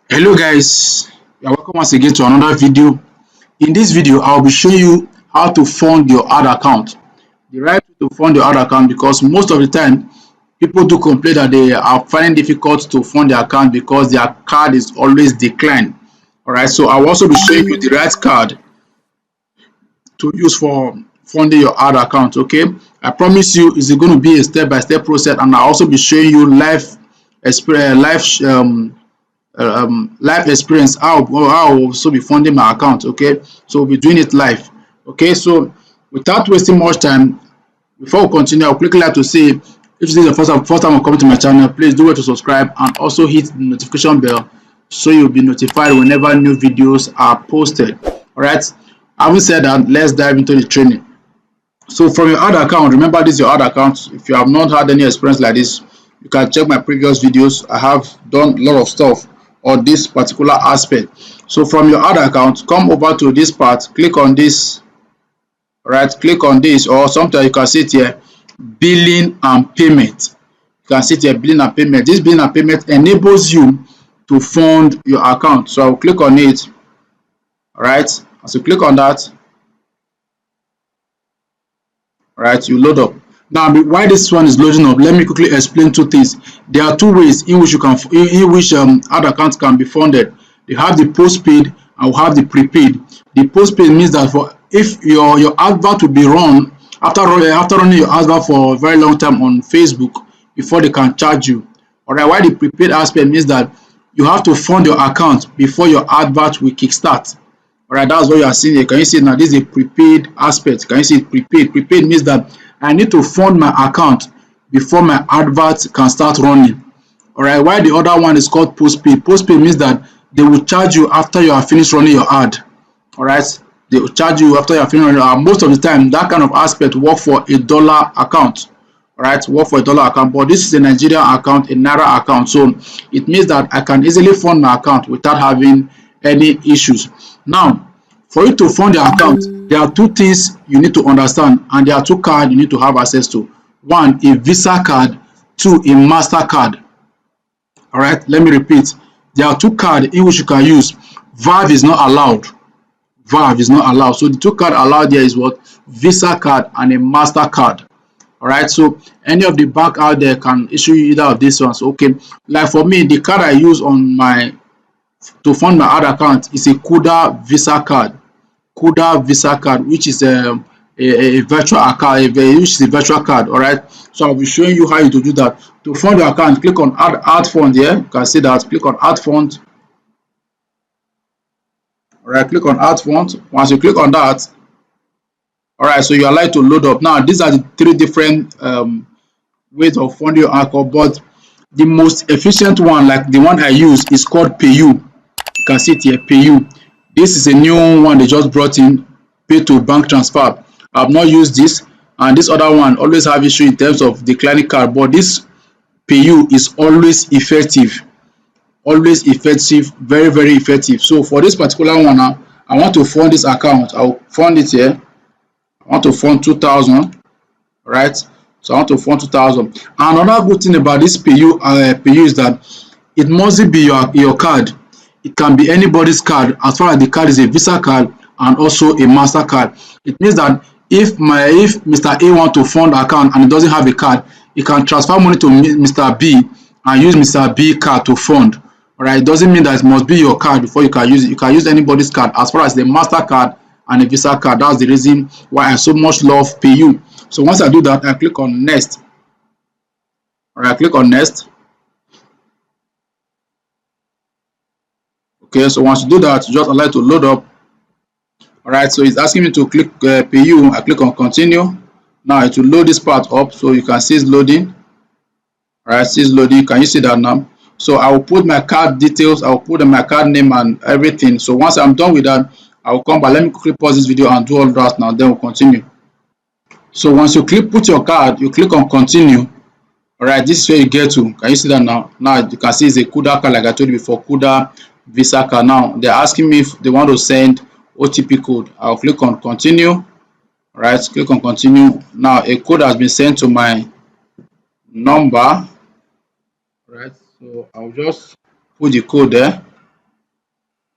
Hello guys, you're welcome once again to another video. In this video, I'll be showing you how to fund your ad account. The right way to fund your ad account, because most of the time people do complain that they are finding difficult to fund their account because their card is always declined. Alright, so I'll also be showing you the right card to use for funding your ad account. Okay, I promise you it's going to be a step-by-step process, and I'll also be showing you live experience how I will also be funding my account. Okay, so we'll be doing it live. Okay, so without wasting much time, before we continue, I'll quickly like to say, if this is the first time I'm coming to my channel, please do well to subscribe and also hit the notification bell so you'll be notified whenever new videos are posted. All right, having said that, let's dive into the training. So from your ad account, remember this is your ad account. If you have not had any experience like this, you can check my previous videos. I have done a lot of stuff on this particular aspect. So from your ad account, come over to this part, click on this, right? Click on this, or sometimes you can see it here, billing and payment. You can see it here, billing and payment. This billing and payment enables you to fund your account. So I'll click on it, all right? As you click on that, right, you load up. Now why this one is loading up, let me quickly explain two things. There are two ways in which ad accounts can be funded. They have the postpaid and we have the prepaid. The postpaid means that for if your advert will be run after running your advert for a very long time on Facebook before they can charge you. All right, why the prepaid aspect means that you have to fund your account before your advert will kickstart. All right, that's what you are seeing here. Can you see it now? This is a prepaid aspect. Can you see it? Prepaid. Prepaid means that I need to fund my account before my advert can start running. All right, while the other one is called postpaid. Postpaid means that they will charge you after you have finished running your ad. All right, they will charge you after you have finished running your ad. Most of the time, that kind of aspect work for a dollar account. All right, work for a dollar account, but this is a Nigerian account, a Naira account. So it means that I can easily fund my account without having any issues. Now, for you to fund your account, there are two things you need to understand, and there are two cards you need to have access to. One, a Visa card. Two, a MasterCard. All right, let me repeat. There are two cards in which you can use. Valve is not allowed. Valve is not allowed. So the two cards allowed there is what? Visa card and a MasterCard. All right, so any of the bank out there can issue you either of these ones. Okay, like for me, the card I use on my to fund my ad account is a Kuda Visa card. Kuda Visa card, which is a virtual account, which is a virtual card. All right, so I'll be showing you how to do that. To fund your account, click on add fund here. You can see that. Click on add fund. All right, click on add fund. Once you click on that, all right, so you are allowed to load up. Now these are the three different ways of funding your account, but the most efficient one, like the one I use, is called PayU. You can see it here, PayU. This is a new one they just brought in, pay to bank transfer. I've not used this, and this other one always have issue in terms of declining card, but this PayU is always effective, very very effective. So for this particular one now, I want to fund this account. I'll fund it here. I want to fund 2,000, right? So I want to fund 2,000. And another good thing about this PayU is that it mustn't be your card. It can be anybody's card, as far as the card is a Visa card and also a MasterCard. It means that if Mr. A want to fund account and he doesn't have a card, he can transfer money to Mr. B and use Mr. B card to fund. All right, it doesn't mean that it must be your card before you can use it. You can use anybody's card as far as the MasterCard and a Visa card. That's the reason why I so much love PayU. So once I do that, I click on next. All right, I click on next. Okay, so once you do that, you just allow it to load up. All right, so it's asking me to click PayU. I click on continue. Now it will load this part up, so you can see it's loading. All right, it's loading. Can you see that now? So I will put my card details. I will put my card name and everything. So once I'm done with that, I will come back. Let me quickly pause this video and do all that now. Then we'll continue. So once you put your card, you click on continue. All right, this is where you get to. Can you see that now? Now you can see it's a Kuda card, like I told you before, Kuda Visa card. Now they're asking me if they want to send OTP code. I'll click on continue. All right, click on continue. Now a code has been sent to my number. All right, so I'll just put the code there.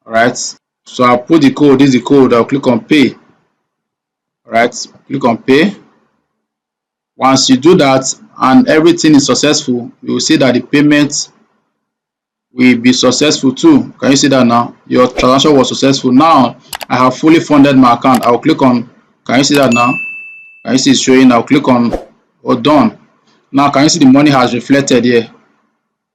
All right, so I'll put the code. This is the code. I'll click on pay. All right, click on pay. Once you do that and everything is successful, you will see that the payment will be successful too. Can you see that now? Your transaction was successful. Now I have fully funded my account. I'll click on, can you see that now? Can you see it's showing? I'll click on done. Now can you see the money has reflected here?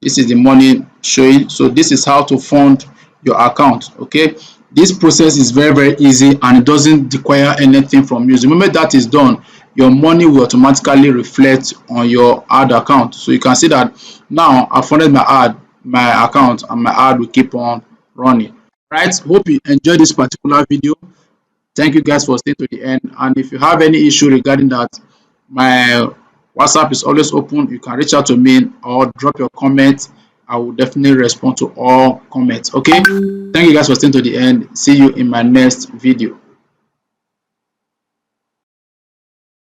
This is the money showing. So this is how to fund your account. Okay, this process is very easy and it doesn't require anything from you. The moment that is done, your money will automatically reflect on your ad account. So you can see that now I funded my account, and my ad will keep on running. Right, hope you enjoyed this particular video. Thank you guys for staying to the end, and if you have any issue regarding that, my WhatsApp is always open. You can reach out to me or drop your comments. I will definitely respond to all comments. Okay, thank you guys for staying to the end. See you in my next video.